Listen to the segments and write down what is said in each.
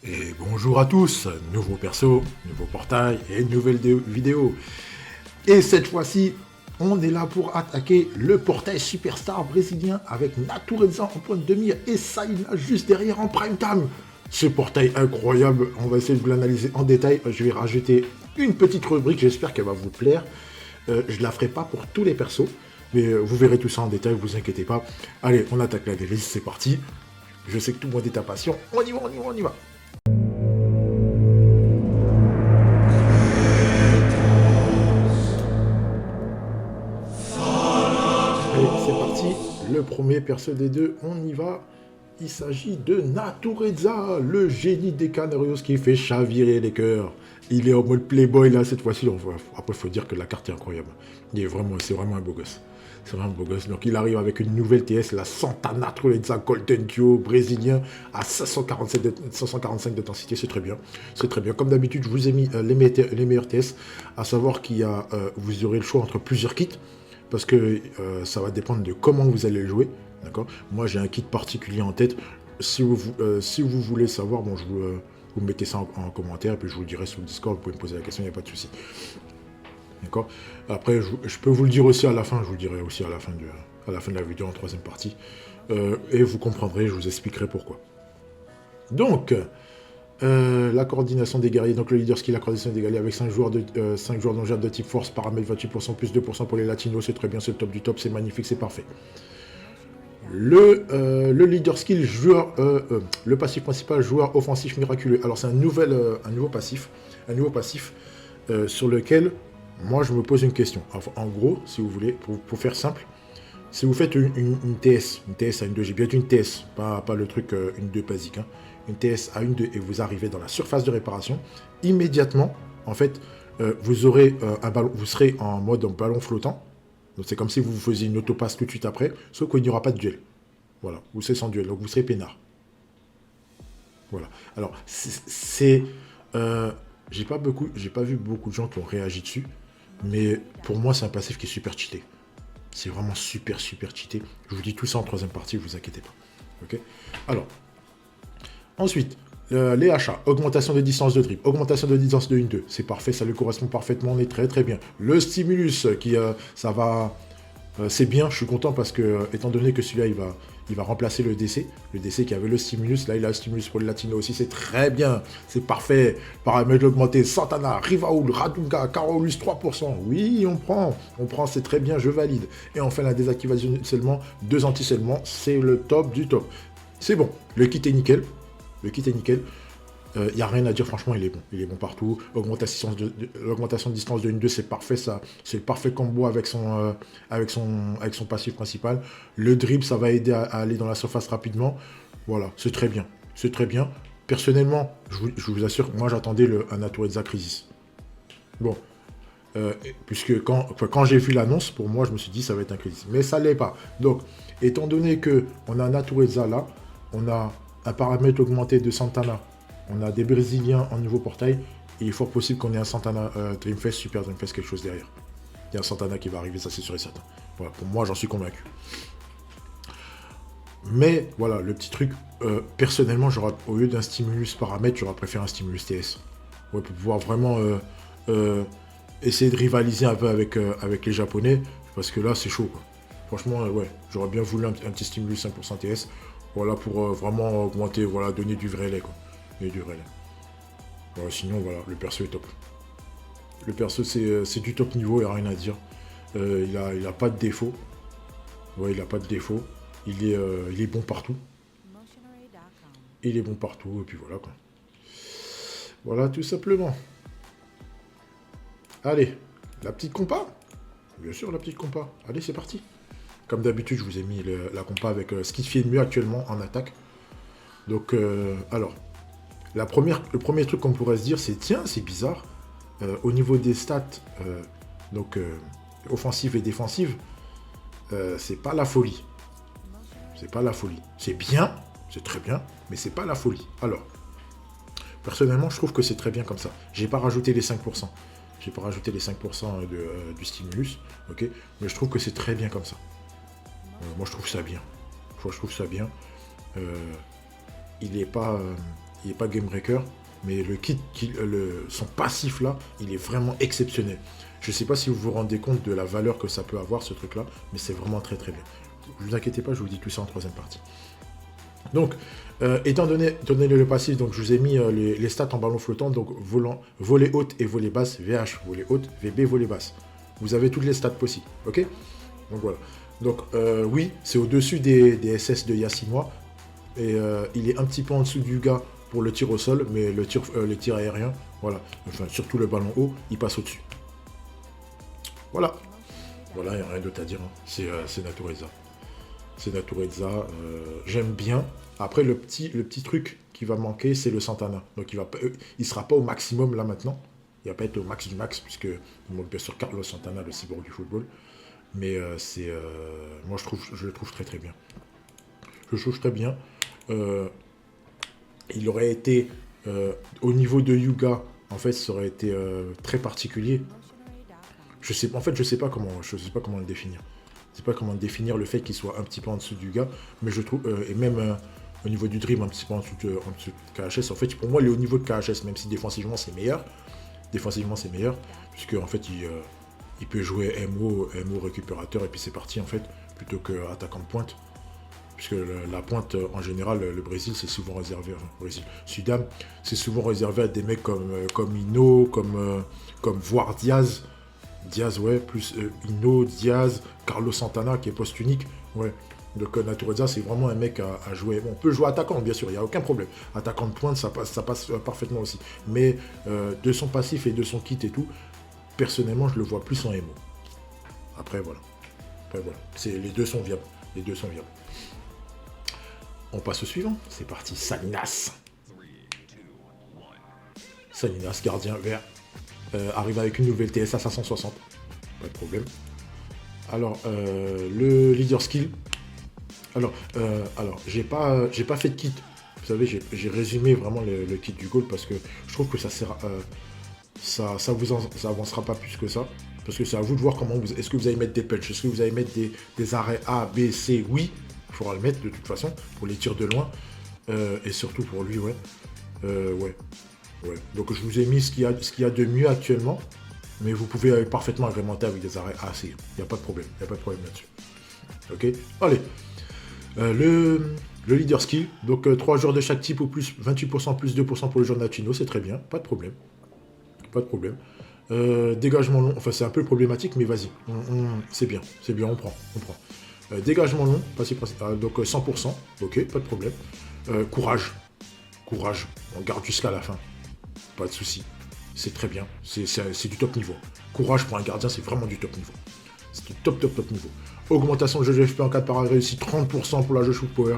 Et bonjour à tous, nouveau perso, nouveau portail et une nouvelle vidéo. Et cette fois-ci, on est là pour attaquer le portail superstar brésilien avec Natureza en pointe de mire et Saïna juste derrière en prime time. Ce portail incroyable, on va essayer de vous l'analyser en détail. Je vais rajouter une petite rubrique, j'espère qu'elle va vous plaire. Je la ferai pas pour tous les persos, mais vous verrez tout ça en détail, vous inquiétez pas. Allez, on attaque la délice, c'est parti. Je sais que tout le monde est impatient, on y va, on y va, on y va. Allez, c'est parti. Le premier perso des deux, on y va. Il s'agit de Natureza, le génie des Canarios qui fait chavirer les cœurs. Il est en mode playboy là cette fois-ci. Après, il faut dire que la carte est incroyable. C'est vraiment un beau gosse. C'est vraiment un beau gosse. Donc il arrive avec une nouvelle TS, la Santa Natureza Golden Duo brésilien à 545 d'intensité. C'est très bien. C'est très bien. Comme d'habitude, je vous ai mis les meilleurs TS. À savoir vous aurez le choix entre plusieurs kits. Parce que ça va dépendre de comment vous allez le jouer. D'accord. Moi, j'ai un kit particulier en tête. Si vous voulez savoir, bon, vous mettez ça en commentaire, et puis je vous le dirai sur le Discord, vous pouvez me poser la question, il n'y a pas de souci. D'accord. Après, je peux vous le dire aussi à la fin, je vous le dirai aussi à la fin de la vidéo en troisième partie. Et vous comprendrez, je vous expliquerai pourquoi. Donc, la coordination des guerriers, donc le leader skill, la coordination des guerriers avec 5 joueurs d'engin de type force, paramètre 28%, plus 2% pour les latinos, c'est très bien, c'est le top du top, c'est magnifique, c'est parfait. Le leader skill, le passif principal, joueur offensif miraculeux. Alors c'est un nouveau passif sur lequel moi je me pose une question. Enfin, en gros, si vous voulez, pour faire simple, si vous faites une TS à une 2, j'ai bien dit une TS, pas le truc une 2 basique, hein, une TS à une 2 et vous arrivez dans la surface de réparation, immédiatement, en fait, vous aurez un ballon, vous serez en mode ballon flottant. Donc c'est comme si vous faisiez une autopasse tout de suite après, sauf qu'il n'y aura pas de duel. Voilà, vous serez sans duel, donc vous serez peinard. Voilà. Alors, j'ai pas vu beaucoup de gens qui ont réagi dessus, mais pour moi, c'est un passif qui est super cheaté. C'est vraiment super cheaté. Je vous dis tout ça en troisième partie, vous inquiétez pas. Ok. Alors, ensuite, les achats, augmentation de distance de dribble, augmentation de distance de 1-2, c'est parfait, ça lui correspond parfaitement, on est très bien. Le stimulus, ça va, c'est bien, je suis content parce que, étant donné que celui-là, il va remplacer le DC qui avait le stimulus, là il a le stimulus pour le latino aussi, c'est très bien, c'est parfait. Paramètres augmentés, Santana, Rivaoul, Radunga, Carolus 3%, oui, on prend, c'est très bien, je valide. Et enfin la désactivation de scellement, 2 anti-scellements, c'est le top du top. C'est bon, le kit est nickel. Il n'y a rien à dire, franchement, il est bon partout. L'augmentation de distance de 1-2, c'est parfait, ça. C'est le parfait combo avec son passif principal. Le dribble, ça va aider à aller dans la surface rapidement. Voilà, c'est très bien. C'est très bien. Personnellement, je vous assure, moi j'attendais un Natureza Crisis. Bon, puisque quand j'ai vu l'annonce, pour moi, je me suis dit ça va être un Crisis. Mais ça ne l'est pas. Donc, étant donné qu'on a un Natureza là, on a un paramètre augmenté de Santana, on a des Brésiliens en nouveau portail, et il est fort possible qu'on ait un Santana Dreamfest, Super Dreamfest, quelque chose derrière. Il y a un Santana qui va arriver, ça c'est sûr et certain. Voilà, pour moi, j'en suis convaincu. Mais voilà, le petit truc, personnellement, au lieu d'un stimulus paramètre, j'aurais préféré un stimulus TS. Ouais, pour pouvoir vraiment essayer de rivaliser un peu avec les Japonais, parce que là, c'est chaud, quoi. Franchement, ouais, j'aurais bien voulu un petit stimulus 5% TS, voilà, pour vraiment augmenter, voilà, donner du vrai lait, quoi. Et du vrai lait. Voilà, sinon, voilà, le perso est top. Le perso, c'est du top niveau, il n'y a rien à dire. Il a pas de défaut. Ouais, il a pas de défaut. Il est bon partout. Il est bon partout, et puis voilà, quoi. Voilà, tout simplement. Allez, la petite compa. Bien sûr, la petite compa. Allez, c'est parti. Comme d'habitude, je vous ai mis la compa avec ce qui fait mieux actuellement en attaque. Donc, alors, le premier truc qu'on pourrait se dire, c'est tiens, c'est bizarre. Au niveau des stats, offensive et défensive, c'est pas la folie. C'est pas la folie. C'est bien, c'est très bien, mais c'est pas la folie. Alors, personnellement, je trouve que c'est très bien comme ça. J'ai pas rajouté les 5%. J'ai pas rajouté les 5% du stimulus, ok, mais je trouve que c'est très bien comme ça. Moi, je trouve ça bien. Il est pas, il n'est pas game breaker, mais le kit, son passif là, il est vraiment exceptionnel. Je ne sais pas si vous vous rendez compte de la valeur que ça peut avoir, ce truc-là, mais c'est vraiment très très bien. Ne vous inquiétez pas, je vous dis tout ça en troisième partie. Donc, étant donné le passif, donc je vous ai mis les stats en ballon flottant, donc volée haute et volée basse, VH, volée haute, VB, volée basse. Vous avez toutes les stats possibles, ok? Donc voilà. Donc oui, c'est au-dessus des SS de il y a 6 mois, et il est un petit peu en dessous du gars pour le tir au sol, mais le tir aérien, voilà, enfin surtout le ballon haut, il passe au-dessus. Voilà. Voilà, il n'y a rien d'autre à dire, hein. C'est Natureza. C'est Natureza, j'aime bien. Après, le petit truc qui va manquer, c'est le Santana. Donc, il ne sera pas au maximum là maintenant. Il ne va pas être au max du max, puisque il manque bien sûr Carlos Santana, le cyborg du football. Mais moi, je le trouve très très bien. Je le trouve très bien. Il aurait été, au niveau de Yuga, en fait, ça aurait été très particulier. Je sais pas comment le définir. Je sais pas comment définir le fait qu'il soit un petit peu en dessous du gars, mais je trouve, et même au niveau du Dream, un petit peu en dessous de KHS. En fait, pour moi, il est au niveau de KHS, même si défensivement c'est meilleur. Puisque en fait, il peut jouer MO récupérateur, et puis c'est parti, en fait, plutôt que attaquant de pointe. Puisque la pointe, en général, le Brésil, c'est souvent réservé, Sudam, c'est souvent réservé à des mecs comme Ino, comme voire Diaz. Diaz, ouais, plus Ino, Diaz, Carlos Santana qui est poste unique, ouais. Donc Natureza, c'est vraiment un mec à jouer. Bon, on peut jouer attaquant, bien sûr, il n'y a aucun problème. Attaquant de pointe, ça passe parfaitement aussi. Mais de son passif et de son kit et tout, personnellement, je le vois plus en MO. Après, voilà. Les deux sont viables. On passe au suivant. C'est parti, Salinas. Salinas, gardien vert. Arrive avec une nouvelle TSA 560. Pas de problème. Alors, le leader skill. Alors, j'ai pas fait de kit. Vous savez, j'ai résumé vraiment le kit du goal parce que je trouve que ça sert, ça avancera pas plus que ça. Parce que c'est à vous de voir est-ce que vous allez mettre des punches, est-ce que vous allez mettre des arrêts A, B, C, oui. Il faudra le mettre de toute façon pour les tirs de loin. Et surtout pour lui, ouais. Ouais. Donc je vous ai mis ce qu'il y a de mieux actuellement. Mais vous pouvez parfaitement agrémenter avec des arrêts A, C. Il n'y a pas de problème. Là-dessus. Ok. Allez. Le leader skill, donc 3 joueurs de chaque type ou plus 28% plus 2% pour le joueur Natino, c'est très bien, pas de problème. Dégagement long, enfin c'est un peu problématique, mais vas-y, c'est bien, on prend. Dégagement long, donc 100%, ok, pas de problème. Courage, on garde jusqu'à la fin, pas de souci, c'est très bien, c'est du top niveau. Courage pour un gardien, c'est vraiment du top niveau. C'est du top niveau. Augmentation de jeu de FP en cas de parade réussi, 30% pour la jeu shoot power.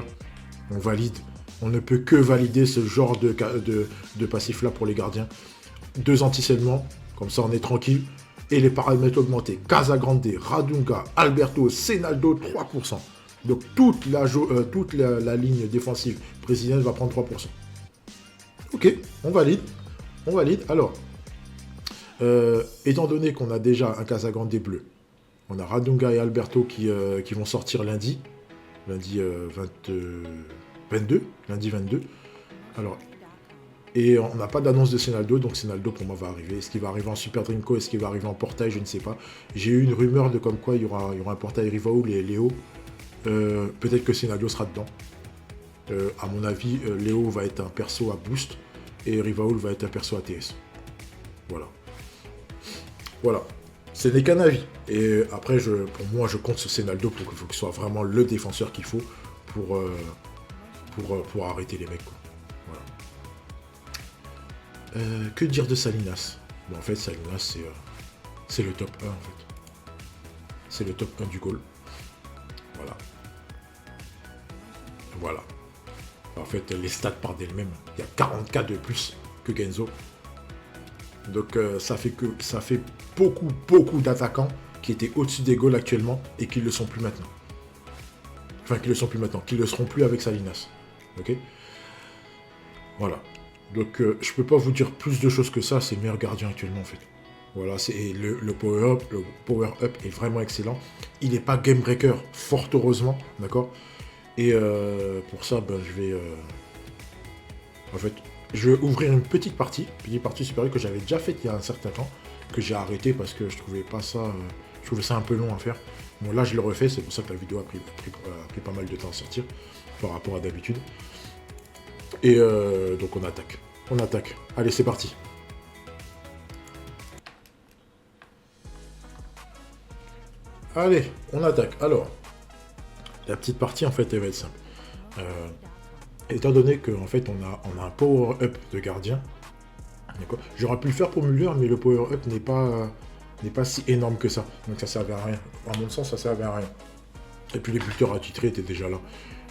On valide. On ne peut que valider ce genre de passif-là pour les gardiens. 2 anti-scellements, comme ça on est tranquille. Et les paramètres augmentés. Casagrande, Radunga, Alberto, Senaldo, 3%. Donc toute la ligne défensive brésilienne va prendre 3%. Ok, on valide. Alors, étant donné qu'on a déjà un Casagrande bleu, on a Radunga et Alberto qui vont sortir lundi 22. Alors, et on n'a pas d'annonce de Senaldo, donc Senaldo pour moi va arriver. Est-ce qu'il va arriver en Super Dreamco? Est-ce qu'il va arriver en portail? Je ne sais pas. J'ai eu une rumeur de comme quoi il y aura un portail Rivaoul et Léo. Peut-être que Senaldo sera dedans. À mon avis, Léo va être un perso à boost et Rivaoul va être un perso ATS. Voilà. Ce n'est qu'un avis. Et après, pour moi, je compte sur Senaldo pour qu'il soit vraiment le défenseur qu'il faut pour arrêter les mecs, quoi. Voilà. Que dire de Salinas? En fait, Salinas, c'est le top 1, en fait. C'est le top 1 du goal. Voilà. En fait, les stats parlent d'elles-mêmes. Il y a 44 de plus que Genzo. Donc ça fait beaucoup d'attaquants qui étaient au-dessus des goals actuellement et qui ne le sont plus maintenant. Qui ne le seront plus avec Salinas. Ok. Voilà. Donc je peux pas vous dire plus de choses que ça, c'est le meilleur gardien actuellement en fait. Voilà, le power-up est vraiment excellent. Il n'est pas game breaker, fort heureusement, d'accord. Et pour ça, je vais... En fait, je vais ouvrir une petite partie supérieure que j'avais déjà faite il y a un certain temps, que j'ai arrêté parce que je trouvais pas ça, je trouvais ça un peu long à faire. Bon, là, je le refais, c'est pour ça que la vidéo a pris pas mal de temps à sortir par rapport à d'habitude. Et donc, on attaque. On attaque. Allez, c'est parti. Allez, on attaque. Alors, la petite partie, en fait, elle va être simple. Étant donné qu'en fait, on a un power-up de gardien, j'aurais pu le faire pour Müller, mais le power-up n'est pas si énorme que ça. Donc ça servait à rien. À mon sens, ça servait à rien. Et puis les buteurs attitrés étaient déjà là.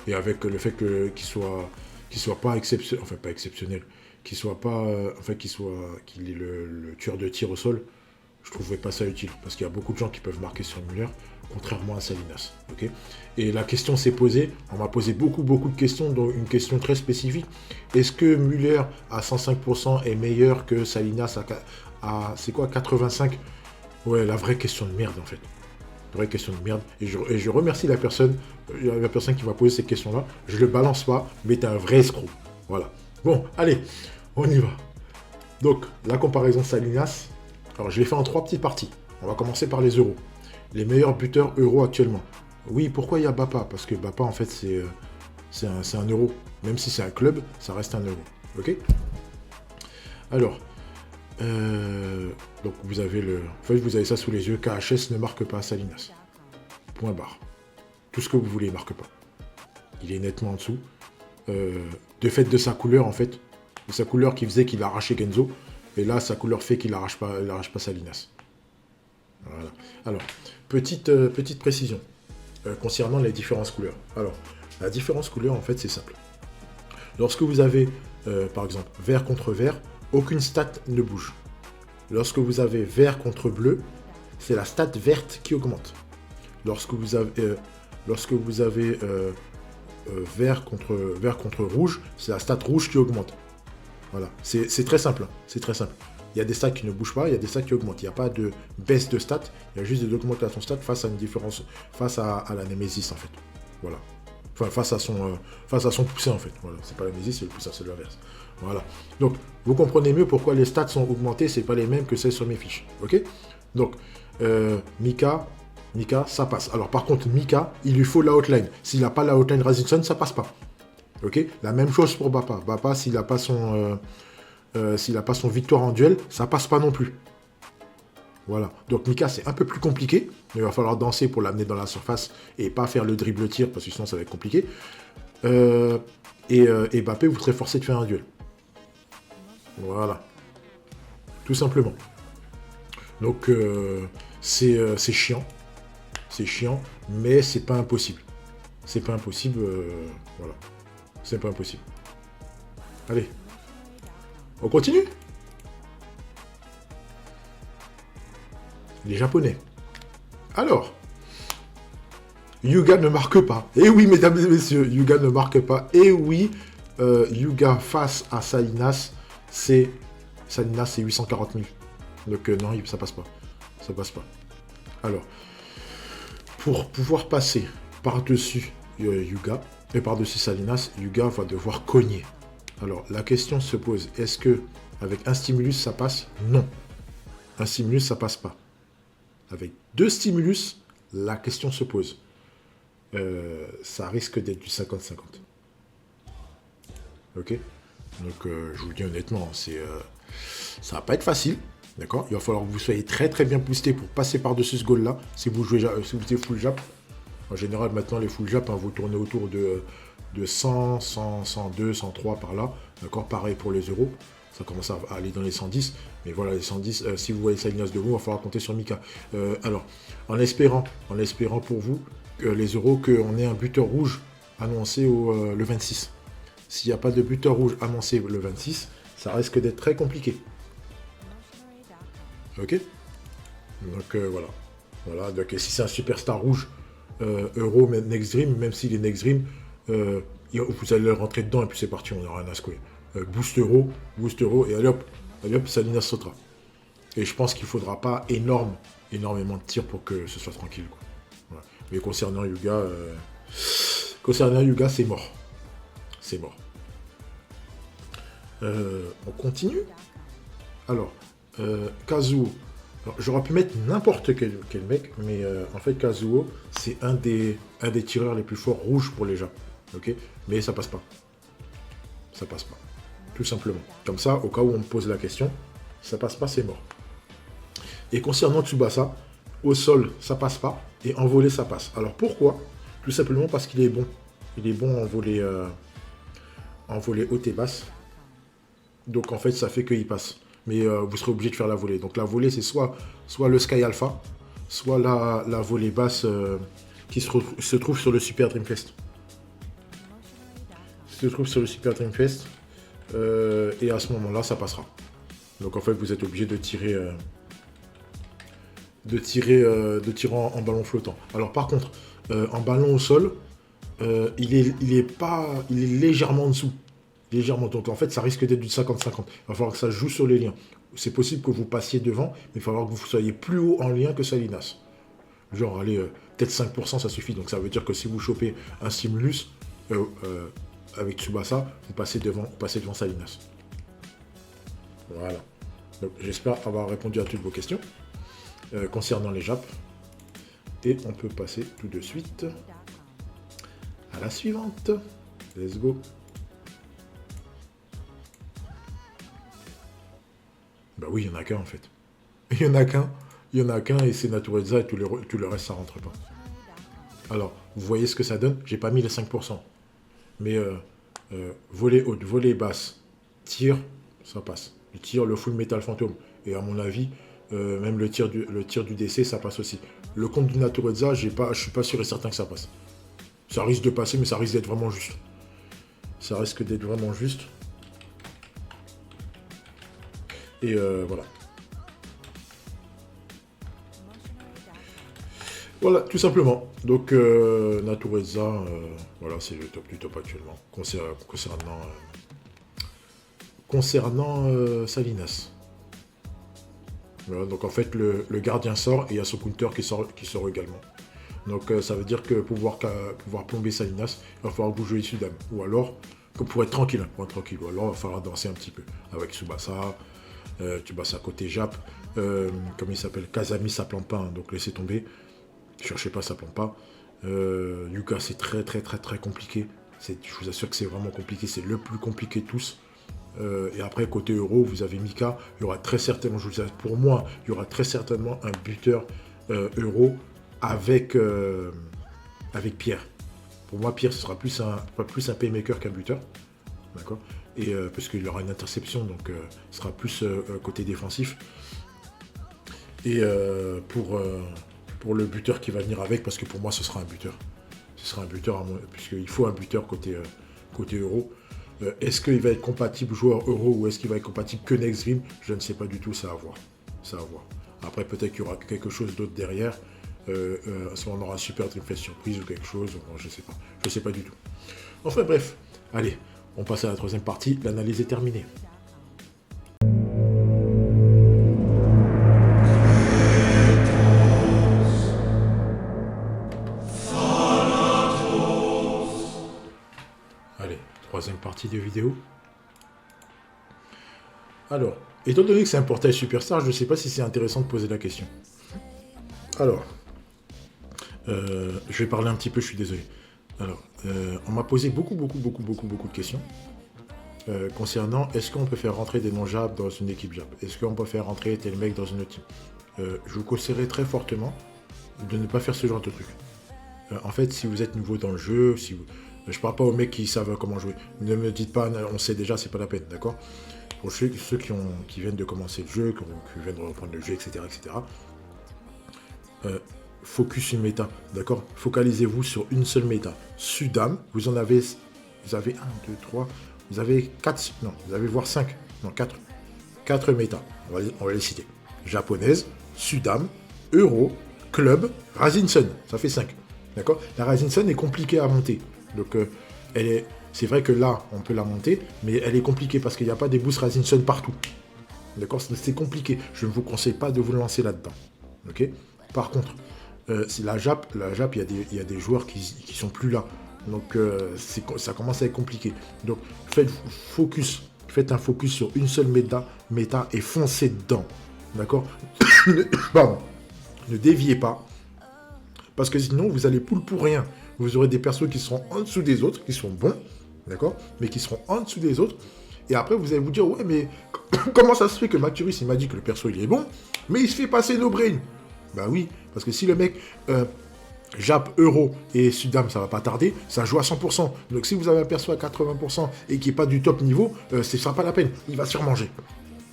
Et avec le fait qu'il soit pas exceptionnel, enfin pas exceptionnel, qu'il ait le tueur de tir au sol, je trouvais pas ça utile. Parce qu'il y a beaucoup de gens qui peuvent marquer sur Müller, contrairement à Salinas. Okay, et la question s'est posée, on m'a posé beaucoup de questions, dont une question très spécifique. Est-ce que Müller à 105% est meilleur que Salinas à c'est quoi, 85? Ouais, la vraie question de merde en fait. La vraie question de merde. Et je remercie la personne qui m'a posé cette question-là. Je le balance pas, mais t'es un vrai escroc. Voilà. Bon, allez, on y va. Donc, la comparaison Salinas. Alors, je l'ai fait en 3 petites parties. On va commencer par les euros. Les meilleurs buteurs euros actuellement. Oui, pourquoi il y a Bapa? Parce que Bapa, en fait, c'est un euro. Même si c'est un club, ça reste un euro. Ok? Alors, donc vous avez vous avez ça sous les yeux. KHS ne marque pas Salinas. Point barre. Tout ce que vous voulez, il marque pas. Il est nettement en dessous. De fait de sa couleur, en fait. De sa couleur qui faisait qu'il arrachait Genzo. Et là, sa couleur fait qu'il n'arrache pas Salinas. Voilà. Alors, petite précision concernant les différentes couleurs. Alors, la différence couleur, en fait, c'est simple. Lorsque vous avez, par exemple, vert contre vert, aucune stat ne bouge. Lorsque vous avez vert contre bleu, c'est la stat verte qui augmente. Lorsque vous avez vert contre rouge, c'est la stat rouge qui augmente. Voilà, c'est très simple. C'est très simple. Il y a des stats qui ne bougent pas, il y a des stats qui augmentent. Il n'y a pas de baisse de stats, il y a juste de l'augmentation de stats face à une différence, face à la Némésis en fait. Voilà. Enfin, face à son poussin en fait. Voilà. C'est pas la Némésis, c'est le poussin, c'est l'inverse. Voilà. Donc, vous comprenez mieux pourquoi les stats sont augmentées, c'est pas les mêmes que celles sur mes fiches. Ok? Donc, Mika, ça passe. Alors par contre, Mika, il lui faut la outline. S'il n'a pas la outline Razingson, ça passe pas. Ok? La même chose pour Bapa. Bapa, s'il n'a pas son victoire en duel, ça passe pas non plus. Voilà. Donc Mika, c'est un peu plus compliqué. Il va falloir danser pour l'amener dans la surface et pas faire le dribble-tir parce que sinon ça va être compliqué. Et Mbappé, vous serez forcé de faire un duel. Voilà. Tout simplement. Donc c'est chiant. C'est chiant, mais c'est pas impossible. C'est pas impossible. Voilà. C'est pas impossible. Allez. On continue? Les Japonais. Alors. Yuga ne marque pas. Eh oui, mesdames et messieurs, Yuga ne marque pas. Eh oui, Yuga face à Salinas, Salinas, c'est 840 000. Donc non, ça passe pas. Ça passe pas. Alors, pour pouvoir passer par-dessus Yuga, et par-dessus Salinas, Yuga va devoir cogner. Alors, la question se pose, est-ce que avec un stimulus, ça passe? Non. Un stimulus, ça passe pas. Avec 2 stimulus, la question se pose. Ça risque d'être du 50-50. Ok? Donc, je vous le dis honnêtement, ça va pas être facile. D'accord? Il va falloir que vous soyez très très bien boosté pour passer par-dessus ce goal-là. Si vous êtes full jap. En général, maintenant, les full jap, vous tournez autour de 100, 100, 102, 103 par là. D'accord? Pareil pour les euros. Ça commence à aller dans les 110. Mais voilà, les 110, si vous voyez Salinas de vous, il va falloir compter sur Mika. Alors, en espérant pour vous, les euros, qu'on ait un buteur rouge annoncé le 26. S'il n'y a pas de buteur rouge annoncé le 26, ça risque d'être très compliqué. Ok? Donc voilà. Voilà. Donc si c'est un superstar rouge, euro, Next Dream, même s'il est Next Dream, vous allez rentrer dedans et puis c'est parti, on n'aura rien à secouer. Boost euro, et allez hop, Salinas sautera. Et je pense qu'il ne faudra pas énormément de tirs pour que ce soit tranquille, quoi. Voilà. Mais concernant Yuga, c'est mort. C'est mort. On continue. Alors, Kazuo. J'aurais pu mettre n'importe quel mec, mais en fait, Kazuo, c'est un des tireurs les plus forts rouges pour les Japs. Ok. Mais ça passe pas. Ça passe pas. Tout simplement. Comme ça, au cas où on me pose la question, ça passe pas, c'est mort. Et concernant Tsubasa, au sol, ça passe pas, et en volée, ça passe. Alors pourquoi? Tout simplement parce qu'il est bon. Il est bon en volée haute et basse. Donc en fait, ça fait qu'il passe. Mais vous serez obligé de faire la volée. Donc la volée, c'est soit le Sky Alpha, soit la volée basse qui se trouve sur le Super Dreamfest. Se trouve sur le Super Dreamfest. Et à ce moment-là, ça passera. Donc en fait, vous êtes obligé de tirer en ballon flottant. Alors par contre, en ballon au sol, il est légèrement en dessous. Légèrement. Donc en fait, ça risque d'être du 50-50. Il va falloir que ça joue sur les liens. C'est possible que vous passiez devant, mais il va falloir que vous soyez plus haut en lien que Salinas. Genre, allez, peut-être 5%, ça suffit. Donc ça veut dire que si vous chopez un Stimulus avec Tsubasa, vous passez devant Salinas. Voilà. Donc j'espère avoir répondu à toutes vos questions concernant les Japs. Et on peut passer tout de suite à la suivante. Let's go. Bah oui, il n'y en a qu'un en fait. Il n'y en a qu'un et c'est Natureza et tout le reste ça rentre pas. Alors, vous voyez ce que ça donne? J'ai pas mis les 5%. Mais volée haute, volée basse, tir, ça passe. Le tir, le full metal fantôme. Et à mon avis, même le tir du DC, ça passe aussi. Le compte du Natureza, je suis pas sûr et certain que ça passe. Ça risque de passer, mais ça risque d'être vraiment juste. Ça risque d'être vraiment juste. Et voilà. Voilà, tout simplement. Donc, Natureza, voilà, c'est le top du top actuellement. Concernant Salinas. Voilà, donc en fait, le gardien sort et il y a son counter qui sort également. Donc ça veut dire que pour pouvoir plomber Salinas, il va falloir que vous jouiez Sudam. Ou alors, pour être tranquille, ou alors il va falloir danser un petit peu. Avec Tsubasa, Tsubasa côté Jap, comme il s'appelle, Kazami, ça plante pas, hein, donc laissez tomber. Cherchez pas, ça plante pas. Yuka, c'est très très très très compliqué. Je vous assure que c'est vraiment compliqué, c'est le plus compliqué de tous. Et après, côté euro, vous avez Mika. Il y aura très certainement, pour moi, il y aura très certainement un buteur euro avec Pierre. Pour moi, Pierre, ce sera plus un playmaker qu'un buteur. D'accord. Et parce qu'il aura une interception, donc ce sera plus côté défensif. Et pour le buteur qui va venir avec, parce que pour moi, ce sera un buteur. Ce sera un buteur, puisqu'il faut un buteur côté euro. Est-ce qu'il va être compatible joueur euro ou est-ce qu'il va être compatible que Next Dream? Je ne sais pas du tout, c'est à voir. Après, peut-être qu'il y aura quelque chose d'autre derrière. À ce moment, on aura un super Dream Fest surprise ou quelque chose. Je ne sais pas. Je ne sais pas du tout. Enfin bref, allez, on passe à la troisième partie. L'analyse est terminée. Troisième partie de vidéo. Alors, étant donné que c'est un portail Superstar, je ne sais pas si c'est intéressant de poser la question. Alors, je vais parler un petit peu, je suis désolé. Alors, on m'a posé beaucoup de questions concernant est-ce qu'on peut faire rentrer des non-Jap dans une équipe Jap? Est-ce qu'on peut faire rentrer tel mec dans une autre team? Je vous conseillerais très fortement de ne pas faire ce genre de truc. En fait, si vous êtes nouveau dans le jeu, je parle pas aux mecs qui savent comment jouer. Ne me dites pas, on sait déjà, c'est pas la peine, d'accord? Pour ceux qui viennent de commencer le jeu, qui viennent de reprendre le jeu, etc., focus une méta, d'accord? Focalisez-vous sur une seule méta. Sudam, vous avez 1, 2, 3, vous avez 4, non, vous avez voire 5, non, 4 méta. On va les citer. Japonaise, Sudam, Euro, Club, Rising Sun, ça fait 5. D'accord? La Rising Sun est compliquée à monter. Donc, c'est vrai que là, on peut la monter, mais elle est compliquée parce qu'il n'y a pas des boosts Rising Sun partout. D'accord? C'est compliqué. Je ne vous conseille pas de vous lancer là-dedans. Ok? Par contre, la Jap, il y a des joueurs qui sont plus là. Donc, ça commence à être compliqué. Donc, faites focus Faites un focus sur une seule méta et foncez dedans. D'accord? Pardon. Ne déviez pas. Parce que sinon, vous allez poule pour rien. Vous aurez des persos qui seront en dessous des autres, qui sont bons, d'accord? Mais qui seront en dessous des autres. Et après, vous allez vous dire, ouais, mais comment ça se fait que Maturus, il m'a dit que le perso, il est bon, mais il se fait passer no brain? Bah oui, parce que si le mec... Jap, Euro et Sudam, ça va pas tarder, ça joue à 100%. Donc si vous avez un perso à 80% et qui n'est pas du top niveau, ce sera pas la peine. Il va se faire manger.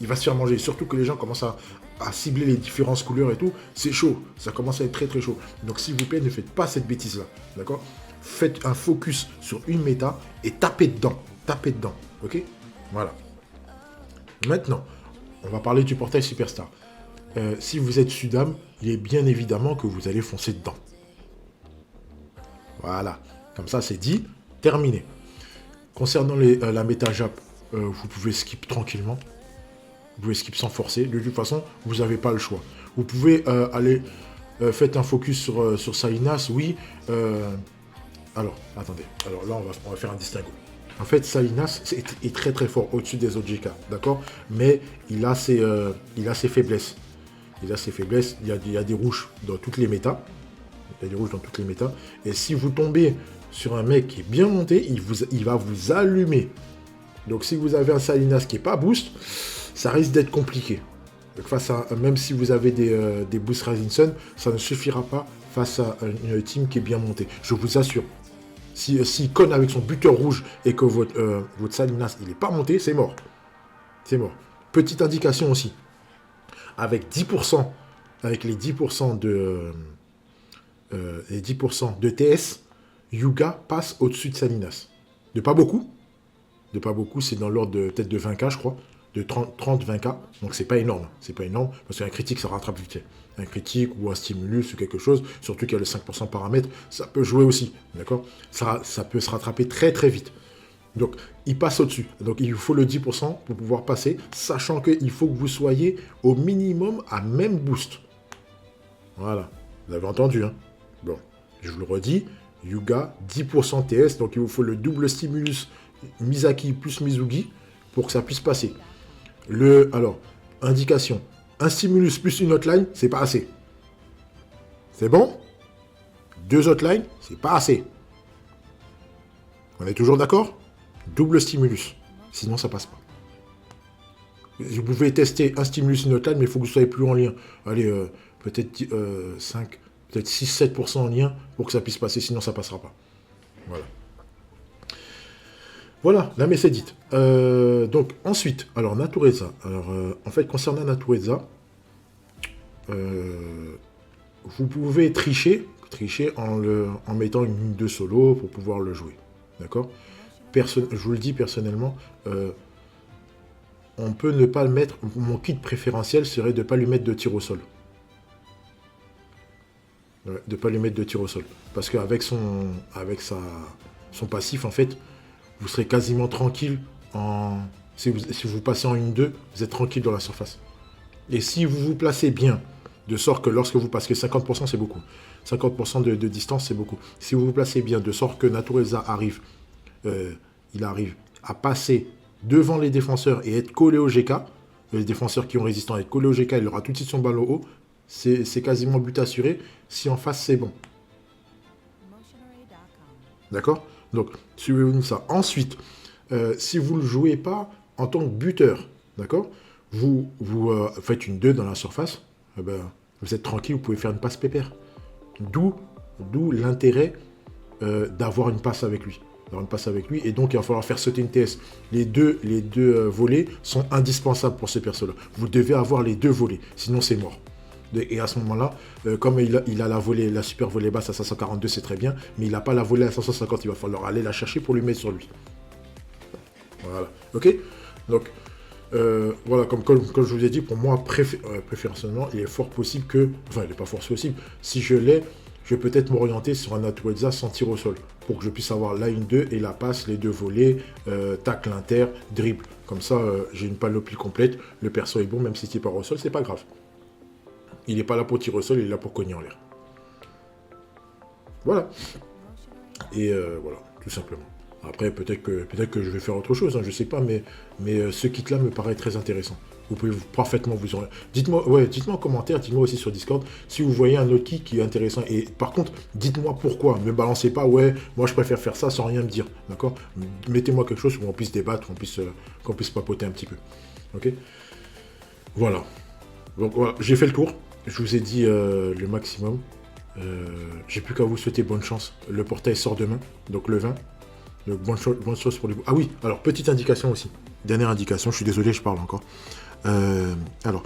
Il va se faire manger. Surtout que les gens commencent à cibler les différentes couleurs et tout. C'est chaud. Ça commence à être très très chaud. Donc s'il vous plaît, ne faites pas cette bêtise-là. D'accord? Faites un focus sur une méta et tapez dedans. Tapez dedans. Ok? Voilà. Maintenant, on va parler du portail Superstar. Si vous êtes Sudam, il est bien évidemment que vous allez foncer dedans. Voilà, comme ça c'est dit, terminé. Concernant la méta Jap, vous pouvez skip tranquillement. Vous pouvez skip sans forcer. De toute façon, vous n'avez pas le choix. Vous pouvez aller, faites un focus sur Salinas, oui. Alors, attendez. Alors là, on va faire un distinguo. En fait, Salinas est très très fort au-dessus des autres GK, d'accord? Mais il a ses faiblesses. Il a ses faiblesses. Il y a des rouges dans toutes les métas. Il y a des rouges dans toutes les méta. Et si vous tombez sur un mec qui est bien monté, il va vous allumer. Donc si vous avez un Salinas qui n'est pas boost, ça risque d'être compliqué. Donc, même si vous avez des boosts Rising Sun, ça ne suffira pas face à une team qui est bien montée. Je vous assure. S'il conne avec son buteur rouge et que votre Salinas il n'est pas monté, c'est mort. C'est mort. Petite indication aussi. Avec 10%, avec les 10% les 10% de TS, Yuga passe au-dessus de Salinas. De pas beaucoup. De pas beaucoup, c'est dans l'ordre de peut-être de 20k, je crois. De 30-20k. Donc c'est pas énorme. C'est pas énorme. Parce qu'un critique, ça rattrape vite. Un critique ou un stimulus ou quelque chose, surtout qu'il y a le 5% paramètre, ça peut jouer aussi. D'accord? Ça peut se rattraper très très vite. Donc, il passe au-dessus. Donc, il vous faut le 10% pour pouvoir passer, sachant qu'il faut que vous soyez au minimum à même boost. Voilà. Vous avez entendu, hein? Bon, je vous le redis, Yuga, 10% TS, donc il vous faut le double stimulus Misaki plus Mizugi pour que ça puisse passer. Alors, indication, un stimulus plus une hotline, c'est pas assez. C'est bon? 2 hotlines, c'est pas assez. On est toujours d'accord? Double stimulus, sinon ça passe pas. Vous pouvez tester un stimulus, une hotline, mais il faut que vous soyez plus en lien. Allez, peut-être 5... peut-être 6-7% en lien pour que ça puisse passer, sinon ça ne passera pas. Voilà. Voilà, la messe est dite. Donc, ensuite, alors, Natureza. Alors, en fait, concernant Natureza, vous pouvez tricher en mettant une ligne de solo pour pouvoir le jouer. D'accord? Je vous le dis personnellement, on peut ne pas le mettre. Mon kit préférentiel serait de ne pas lui mettre de tir au sol. De ne pas lui mettre de tir au sol. Parce qu'avec son passif, en fait, vous serez quasiment tranquille. Si vous passez en 1-2, vous êtes tranquille dans la surface. Et si vous vous placez bien, de sorte que lorsque vous passez 50%, c'est beaucoup. 50% de distance, c'est beaucoup. Si vous vous placez bien, de sorte que Natureza arrive, il arrive à passer devant les défenseurs et être collé au GK, les défenseurs qui ont résistant, être collé au GK, il aura tout de suite son ballon haut. C'est quasiment but assuré. Si en face, c'est bon. D'accord? Donc, suivez-nous ça. Ensuite, si vous ne le jouez pas en tant que buteur, d'accord? Vous faites une 2 dans la surface, vous êtes tranquille, vous pouvez faire une passe pépère. D'où l'intérêt d'avoir une passe avec lui. Et donc, il va falloir faire sauter une TS. Les deux volets sont indispensables pour ce perso-là. Vous devez avoir les 2 volets, sinon c'est mort. Et à ce moment-là, comme il a la super volée basse à 542, c'est très bien, mais il n'a pas la volée à 550, il va falloir aller la chercher pour lui mettre sur lui. Voilà, ok? Donc, voilà, comme je vous ai dit, pour moi, préférentiellement, il est fort possible que... Enfin, il n'est pas fort possible. Si je l'ai, je vais peut-être m'orienter sur un Natureza sans tir au sol, pour que je puisse avoir la 1-2 et la passe, les 2 volets, tacle inter, dribble. Comme ça, j'ai une panoplie complète, le perso est bon, même si il part au sol, c'est pas grave. Il n'est pas là pour tirer au sol, il est là pour cogner en l'air. Voilà. Et voilà, tout simplement. Après, peut-être que je vais faire autre chose, hein, je sais pas, mais ce kit-là me paraît très intéressant. Vous pouvez parfaitement vous en... Dites-moi, ouais, dites-moi en commentaire, dites-moi aussi sur Discord si vous voyez un autre kit qui est intéressant. Et par contre, dites-moi pourquoi. Ne me balancez pas, ouais, moi je préfère faire ça sans rien me dire, d'accord? Mettez-moi quelque chose où on puisse débattre, qu'on puisse papoter un petit peu. Ok? Voilà. Donc voilà, j'ai fait le tour. Je vous ai dit le maximum. J'ai plus qu'à vous souhaiter bonne chance. Le portail sort demain, donc le 20. Donc bonne chose pour les... Ah oui, alors petite indication aussi. Dernière indication, je suis désolé, je parle encore. Alors,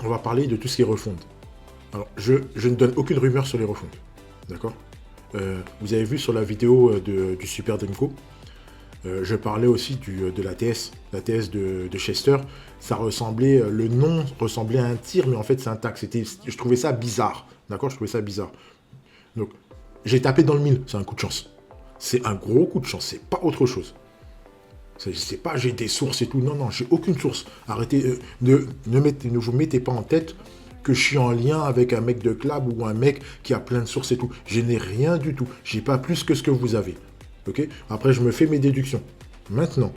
on va parler de tout ce qui est refonte. Alors, je ne donne aucune rumeur sur les refontes. D'accord? Vous avez vu sur la vidéo du Super Demco, je parlais aussi de la TS de Chester. Ça ressemblait, le nom ressemblait à un tir, mais en fait c'est un tac. Je trouvais ça bizarre. D'accord? Je trouvais ça bizarre. Donc, j'ai tapé dans le mille, c'est un coup de chance. C'est un gros coup de chance, c'est pas autre chose. C'est pas j'ai des sources et tout. Non, non, j'ai aucune source. Arrêtez, ne vous mettez pas en tête que je suis en lien avec un mec de club ou un mec qui a plein de sources et tout. Je n'ai rien du tout. J'ai pas plus que ce que vous avez. Ok? Après, je me fais mes déductions. Maintenant,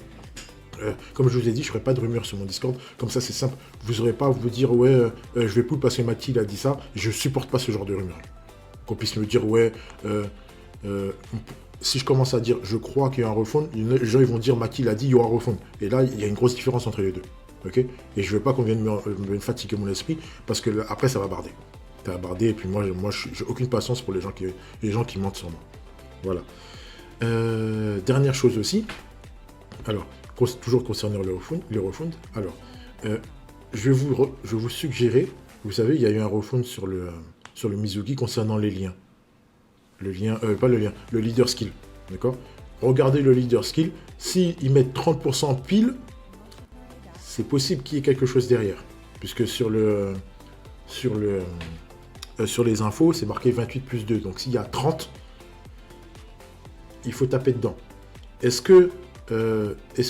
comme je vous ai dit, je ne ferai pas de rumeurs sur mon Discord. Comme ça, c'est simple. Vous n'aurez pas à vous dire, ouais, je vais plus parce que Mathilde a dit ça. Je supporte pas ce genre de rumeurs. Qu'on puisse me dire, ouais, si je commence à dire, je crois qu'il y a un refund, les gens ils vont dire, Mathilde a dit, il y aura un refund. Et là, il y a une grosse différence entre les deux. Ok? Et je veux pas qu'on vienne me fatiguer mon esprit parce que là, après, ça va barder. Ça va barder. Et puis moi, j'ai aucune patience pour les gens qui mentent sur moi. Voilà. Dernière chose aussi. Alors, toujours concernant les refunds. Alors, je vais vous suggérer, vous savez, il y a eu un refund sur le Mizugi concernant les liens. Le lien, pas le lien, le leader skill. D'accord? Regardez le leader skill. S'ils mettent 30% pile, c'est possible qu'il y ait quelque chose derrière. Puisque sur les infos, c'est marqué 28 plus 2. Donc s'il y a 30, il faut taper dedans. Est-ce que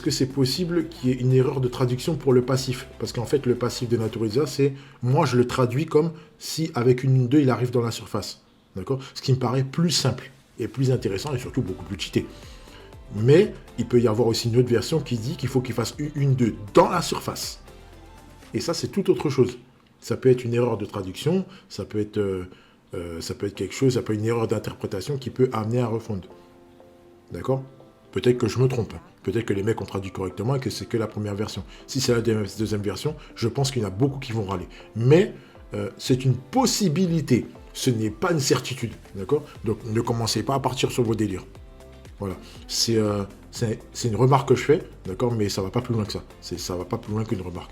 c'est possible qu'il y ait une erreur de traduction pour le passif? Parce qu'en fait, le passif de Natureza, c'est... Moi, je le traduis comme si, avec une 2, il arrive dans la surface. D'accord? Ce qui me paraît plus simple et plus intéressant et surtout beaucoup plus cheaté. Mais il peut y avoir aussi une autre version qui dit qu'il faut qu'il fasse une 2 dans la surface. Et ça, c'est tout autre chose. Ça peut être une erreur de traduction, ça peut être quelque chose, ça peut être une erreur d'interprétation qui peut amener à refondre. D'accord? Peut-être que je me trompe. Peut-être que les mecs ont traduit correctement et que c'est que la première version. Si c'est la deuxième version, je pense qu'il y en a beaucoup qui vont râler. Mais c'est une possibilité. Ce n'est pas une certitude. D'accord? Donc ne commencez pas à partir sur vos délires. Voilà. C'est une remarque que je fais. D'accord? Mais ça ne va pas plus loin que ça. Ça ne va pas plus loin qu'une remarque.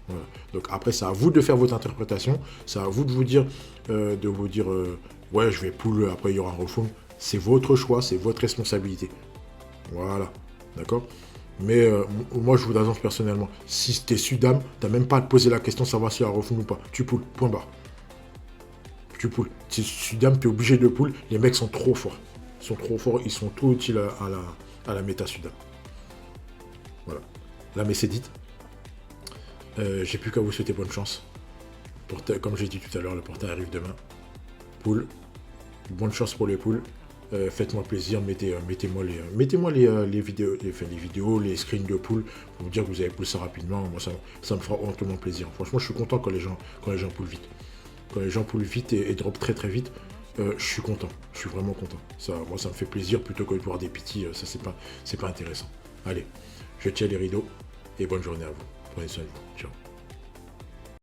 Voilà. Donc après, c'est à vous de faire votre interprétation. C'est à vous de vous dire, ouais, je vais pull, après il y aura un refund. C'est votre choix, c'est votre responsabilité. Voilà, d'accord? Mais moi, je vous annonce personnellement, si t'es Sudam, t'as même pas à te poser la question de savoir si y a un refund ou pas. Tu poules, point barre. Tu poules. Si Sudam, t'es obligé de pull. Les mecs sont trop forts. Ils sont trop forts, ils sont trop utiles à la méta Sudam. Voilà. Là, mais c'est dit. J'ai plus qu'à vous souhaiter bonne chance. Comme j'ai dit tout à l'heure, le portail arrive demain. Pool. Bonne chance pour les poules. Faites-moi plaisir, mettez-moi les vidéos, les screens de pool pour vous dire que vous avez pool ça rapidement. Moi, ça me fera amplement plaisir. Franchement, je suis content quand les gens pool vite. Quand les gens pool vite et drop très très vite, je suis content. Je suis vraiment content. Moi, ça me fait plaisir plutôt que de voir des petits. Ça, c'est pas intéressant. Allez, je tiens les rideaux et bonne journée à vous. Prenez soin de vous. Ciao.